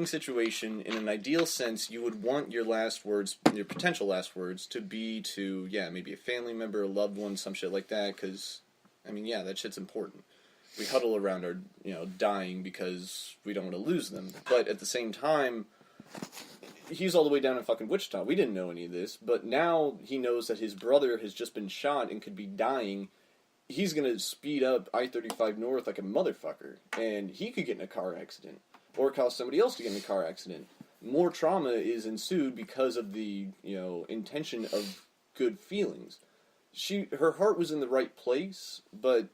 situation, in an ideal sense, you would want your last words, your potential last words, to be to, maybe a family member, a loved one, some shit like that, because, that shit's important. We huddle around our, dying because we don't want to lose them. But at the same time, he's all the way down in fucking Wichita. We didn't know any of this, but now he knows that his brother has just been shot and could be dying. He's gonna speed up I-35 North like a motherfucker, and he could get in a car accident. Or cause somebody else to get in a car accident. More trauma is ensued because of the, intention of good feelings. Her heart was in the right place, but,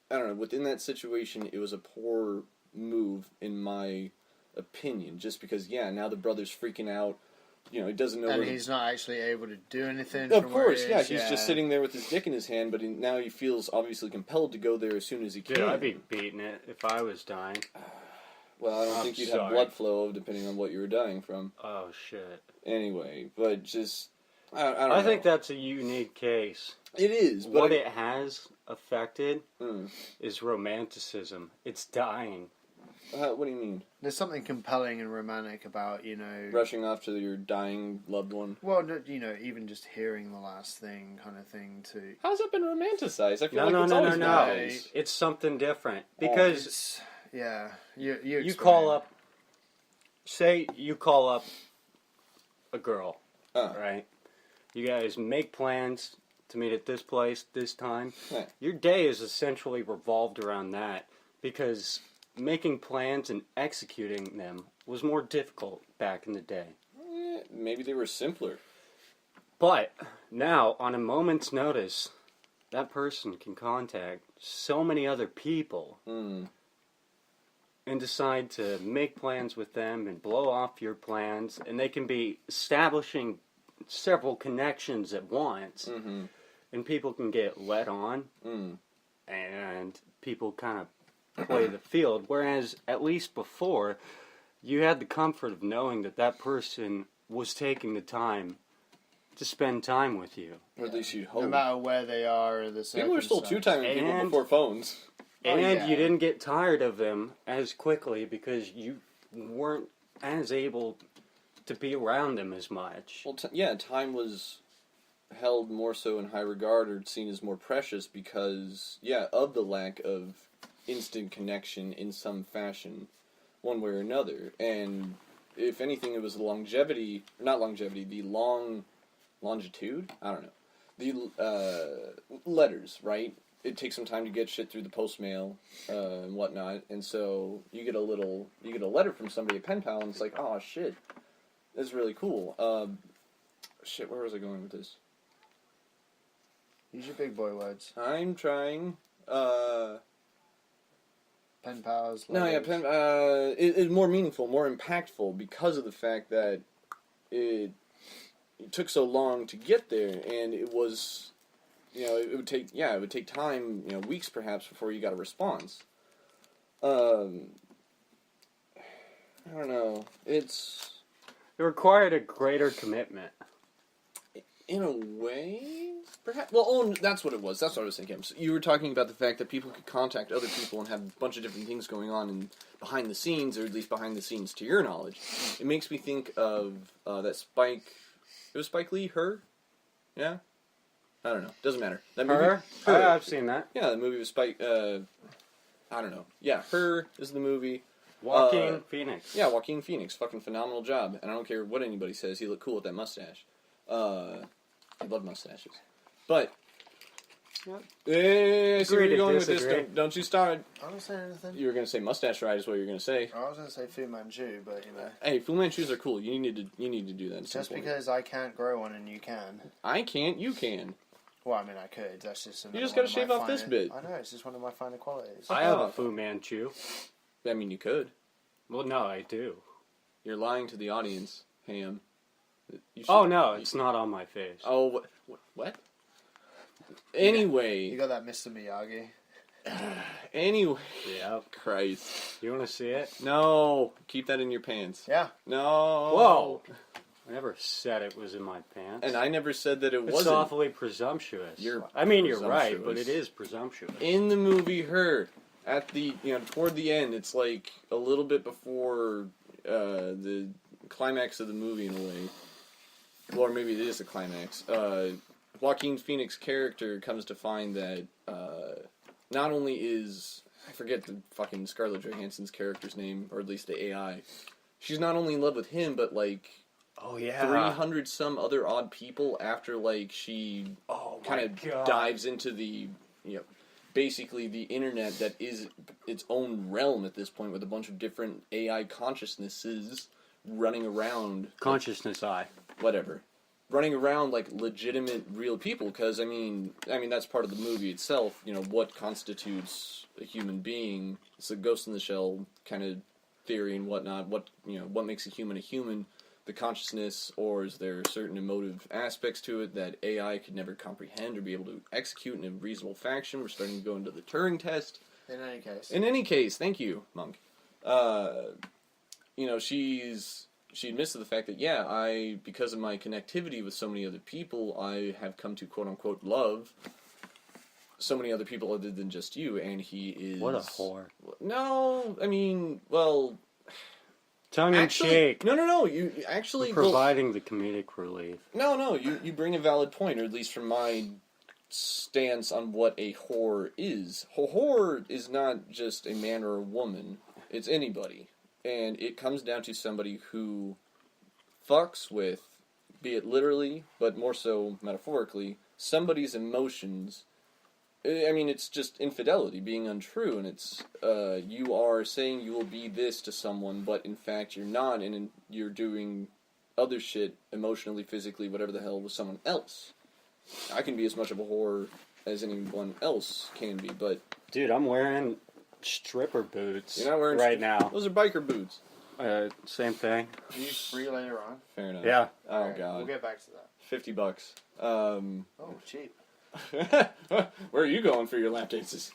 I don't know, within that situation, it was a poor move, in my opinion. Just because, now the brother's freaking out, he doesn't know. And he's not actually able to do anything. Of course, he's just sitting there with his dick in his hand, but now he feels obviously compelled to go there as soon as he can. Dude, I'd be beating it if I was dying. Well, I don't think you'd have blood flow depending on what you were dying from. Oh, shit. Anyway, but just... I don't know. I think that's a unique case. It is, but... What it has affected is romanticism. It's dying. What do you mean? There's something compelling and romantic about, rushing off to your dying loved one? Well, even just hearing the last thing kind of thing, too. How's that been romanticized? I feel it's always nice. It's something different. Because... Yeah, you call up. Say you call up a girl, right? You guys make plans to meet at this place, this time. Yeah. Your day is essentially revolved around that because making plans and executing them was more difficult back in the day. Maybe they were simpler. But now, on a moment's notice, that person can contact so many other people. And decide to make plans with them and blow off your plans, and they can be establishing several connections at once, and people can get led on, and people kind of play the field. Whereas, at least before, you had the comfort of knowing that that person was taking the time to spend time with you. Or at least you'd hope. No matter where they are or the circumstances. People were still two-timing people before phones. And you didn't get tired of them as quickly because you weren't as able to be around them as much. Well, time was held more so in high regard or seen as more precious because, of the lack of instant connection in some fashion, one way or another. And if anything, it was the longitude? I don't know. The letters, right? It takes some time to get shit through the post mail and whatnot, and so you get a letter from somebody, a pen pal, and it's like, oh shit, that's really cool. Where was I going with this? Use your big boy words. I'm trying. Pen pals. It's more meaningful, more impactful because of the fact that it took so long to get there, and it was. It would take time, weeks perhaps before you got a response. I don't know. It required a greater commitment. In a way, perhaps. Well, that's what it was. That's what I was thinking. So you were talking about the fact that people could contact other people and have a bunch of different things going on behind the scenes, or at least behind the scenes to your knowledge. It makes me think of that Spike. It was Spike Lee, Her? Yeah? I don't know. Doesn't matter. That movie. Her? I've seen that. Yeah, the movie was Spike. I don't know. Yeah, Her is the movie. Joaquin Phoenix. Yeah, Joaquin Phoenix. Fucking phenomenal job. And I don't care what anybody says. He looked cool with that mustache. I love mustaches. But. I see where you're going with this. Don't you start. I don't say anything. You were going to say mustache ride is what you were going to say. I was going to say Fu Manchu, but Hey, Fu Manchus are cool. You need to do that. Just because I can't grow one and you can. I can't. You can. Well, I could. That's just you just got to shave off this bit. I know. It's just one of my finer qualities. I have a Fu Manchu. I mean, you could. Well, no, I do. You're lying to the audience, Ham. No, it's not on my face. Oh, what? Anyway. You got that Mr. Miyagi. Anyway. Yeah. Christ. You want to see it? No. Keep that in your pants. Yeah. No. Whoa. I never said it was in my pants. And I never said that it wasn't. It's awfully presumptuous. You're right, but it is presumptuous. In the movie Her, at the, toward the end, it's like a little bit before the climax of the movie in a way, or maybe it is a climax. Joaquin Phoenix's character comes to find that not only is, I forget the fucking Scarlett Johansson's character's name, or at least the AI, she's not only in love with him, but like 300 some other odd people after like she kind of dives into the, basically the internet that is its own realm at this point with a bunch of different AI consciousnesses running around. Consciousness whatever. Running around like legitimate real people, because I mean that's part of the movie itself. What constitutes a human being? It's a Ghost in the Shell kind of theory and whatnot. What makes a human? The consciousness, or is there certain emotive aspects to it that AI could never comprehend or be able to execute in a reasonable fashion? We're starting to go into the Turing test. In any case, thank you, Monk. She admits to the fact that, because of my connectivity with so many other people, I have come to quote-unquote love so many other people other than just you, and he is... What a whore. No, I mean, well... Tongue in cheek. No, you actually... Providing the comedic relief. No, you bring a valid point, or at least from my stance on what a whore is. A whore is not just a man or a woman, it's anybody. And it comes down to somebody who fucks with, be it literally, but more so metaphorically, somebody's emotions. I mean, it's just infidelity, being untrue, and it's, you are saying you will be this to someone, but in fact you're not, and you're doing other shit, emotionally, physically, whatever the hell, with someone else. I can be as much of a whore as anyone else can be, but... Dude, I'm wearing... stripper boots. You're not wearing right now. Those are biker boots. Same thing. Are you free later on? Fair enough. Yeah. All Oh right, god. We'll get back to that. $50. Oh, cheap. Where are you going for your lap dances?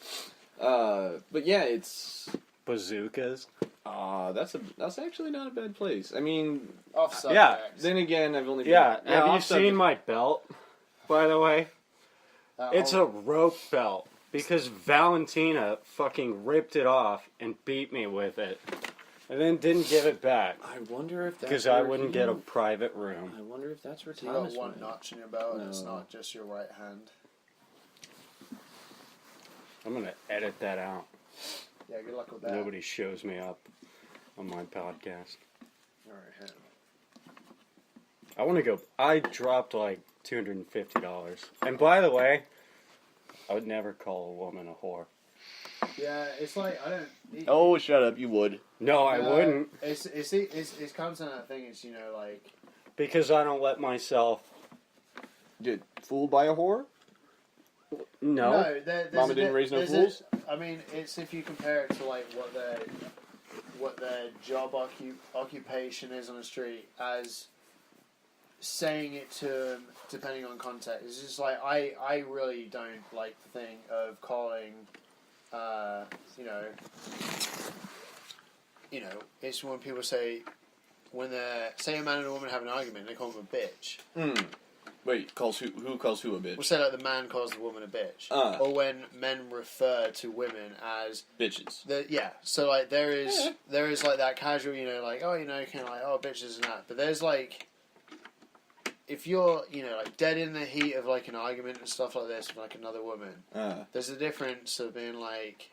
But yeah, it's Bazookas. that's actually not a bad place. I mean, Off subject. Yeah. then again, I've only Have you off seen subject. my belt? By the way, it's a rope belt. Because Valentina fucking ripped it off and beat me with it. And then didn't give it back. I wonder if that's because I wouldn't get a private room. I wonder if that's where You got Thomas one went. notch in your belt, and No. it's not just your right hand. I'm gonna edit that out. Yeah, good luck with that. Nobody shows me up on my podcast. Alright, hand. I want to go. I dropped like $250. And by the way, I would never call a woman a whore. Yeah, it's like, I don't... Oh, shut up! You would. No, I wouldn't. It's comes to that thing, it's, like... Because I don't let myself... Get fooled by a whore? No. There's Mama didn't raise no fools? I mean, it's if you compare it to, like, what their job occupation is on the street as saying it to them, depending on context. It's just like, I really don't like the thing of calling, it's when people say, say a man and a woman have an argument, they call them a bitch. Wait, who calls who a bitch? We'll say like the man calls the woman a bitch. Or when men refer to women as... Bitches. So like there is like that casual, like, oh, kind of like, oh, bitches and that. But there's like, if you're, like dead in the heat of like an argument and stuff like this with like another woman, there's a difference of being like,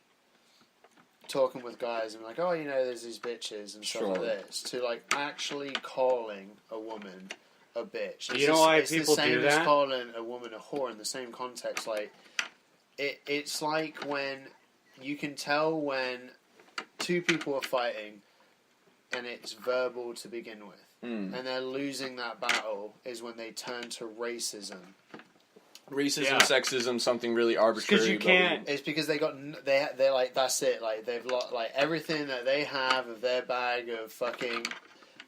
talking with guys and like, oh, there's these bitches and stuff like this, to like actually calling a woman a bitch. You know why people do It's the same as that? calling a woman a whore in the same context. Like, it's like when you can tell when two people are fighting and it's verbal to begin with, and they're losing that battle is when they turn to racism. Racism, sexism, something really arbitrary. Because you can't. It's because they're like, that's it. Like, they've lost like everything that they have of their bag of fucking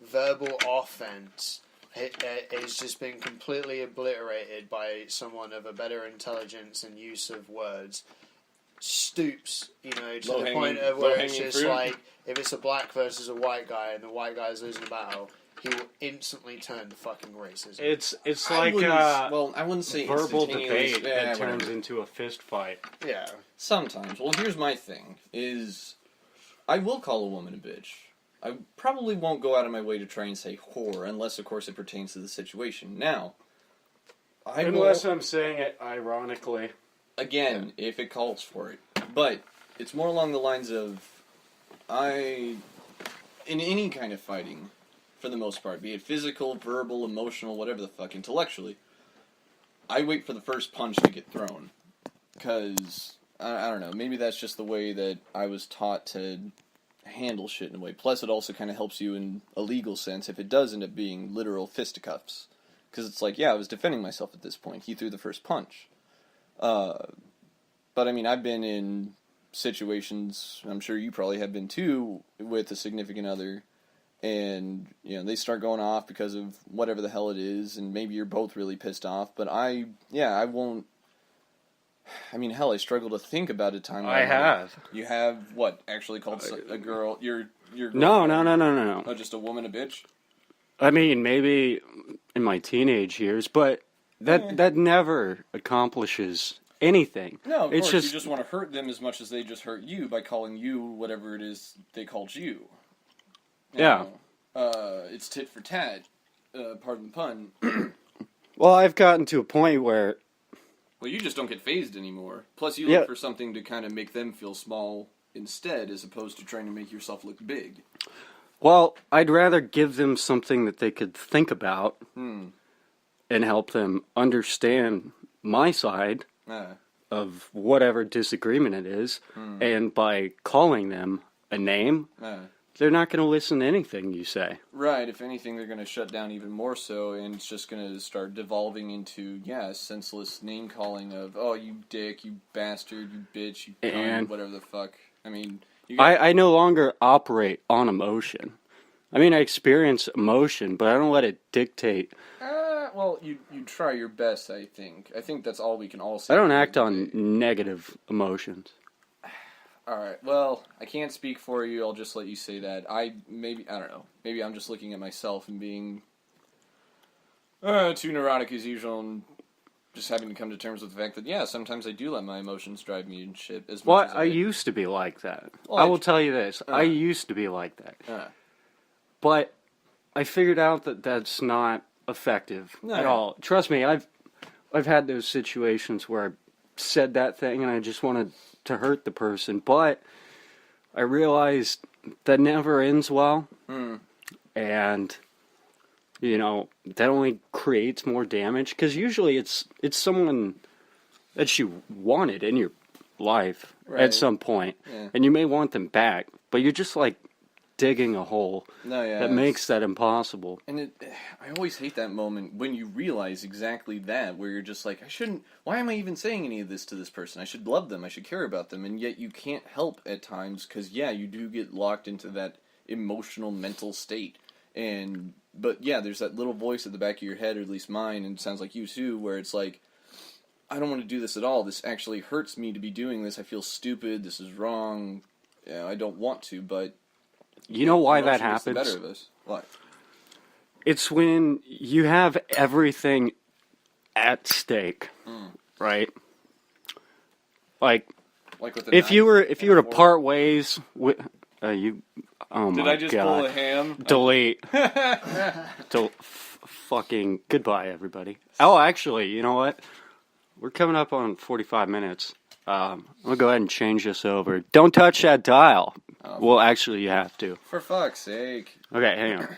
verbal offense. It has just been completely obliterated by someone of a better intelligence and use of words. Stoops, to the point of where it's just fruit. like, if it's a black versus a white guy and the white guy's losing the battle, he will instantly turn to fucking racism. It's I like wouldn't say verbal instantaneous. debate that turns into a fist fight. Yeah. Sometimes. Well, here's my thing: is I will call a woman a bitch. I probably won't go out of my way to try and say whore, unless, of course, it pertains to the situation. Now, Unless I'm saying it ironically. Again, if it calls for it. But it's more along the lines of, in any kind of fighting, for the most part, be it physical, verbal, emotional, whatever the fuck, intellectually, I wait for the first punch to get thrown. Because, I don't know, maybe that's just the way that I was taught to handle shit in a way. Plus, it also kind of helps you in a legal sense if it does end up being literal fisticuffs. Because it's like, yeah, I was defending myself at this point. He threw the first punch. But, I mean, I've been in situations, I'm sure you probably have been too, with a significant other, and, you know, they start going off because of whatever the hell it is, and maybe you're both really pissed off, but I won't, I mean, hell, I struggle to think about a time. I have. You have, what, actually called a girl, your girl? No. Oh, just a woman a bitch? I mean, maybe in my teenage years, but that never accomplishes anything. No, of it's course, you just want to hurt them as much as they just hurt you by calling you whatever it is they called you. Yeah. It's tit for tat, pardon the pun. Well, I've gotten to a point where... Well, you just don't get phased anymore. Plus, you look for something to kind of make them feel small instead, as opposed to trying to make yourself look big. Well, I'd rather give them something that they could think about and help them understand my side of whatever disagreement it is. And by calling them a name, they're not going to listen to anything you say. Right. If anything, they're going to shut down even more so, and it's just going to start devolving into, senseless name-calling of, oh, you dick, you bastard, you bitch, you cunt, whatever the fuck. I mean... I no longer operate on emotion. I mean, I experience emotion, but I don't let it dictate. Well, you try your best, I think. I think that's all we can all say. I don't act on negative emotions. Alright, well, I can't speak for you, I'll just let you say that. I don't know. Maybe I'm just looking at myself and being too neurotic as usual and just having to come to terms with the fact that, sometimes I do let my emotions drive me and shit. I used to be like that. Well, I will tell you this. I used to be like that. But I figured out that that's not effective at all. Trust me, I've had those situations where I said that thing and I just wanted to hurt the person, but I realized that never ends well, and that only creates more damage, because usually it's someone that you wanted in your life at some point, and you may want them back, but you're just like digging a hole that makes that impossible. And I always hate that moment when you realize exactly that, where you're just like, why am I even saying any of this to this person? I should love them, I should care about them, and yet you can't help at times, because you do get locked into that emotional, mental state. But there's that little voice at the back of your head, or at least mine, and it sounds like you too, where it's like, I don't want to do this at all, this actually hurts me to be doing this, I feel stupid, this is wrong, I don't want to, but... You know why that happens? Better of us. What? It's when you have everything at stake, right? Like with if you were to part ways with you. Oh my God! Did I just pull a ham? Delete. Fucking goodbye, everybody. Oh, actually, you know what? We're coming up on 45 minutes. I'm gonna go ahead and change this over. Don't touch that dial. Well, actually, you have to. For fuck's sake. Okay, hang on.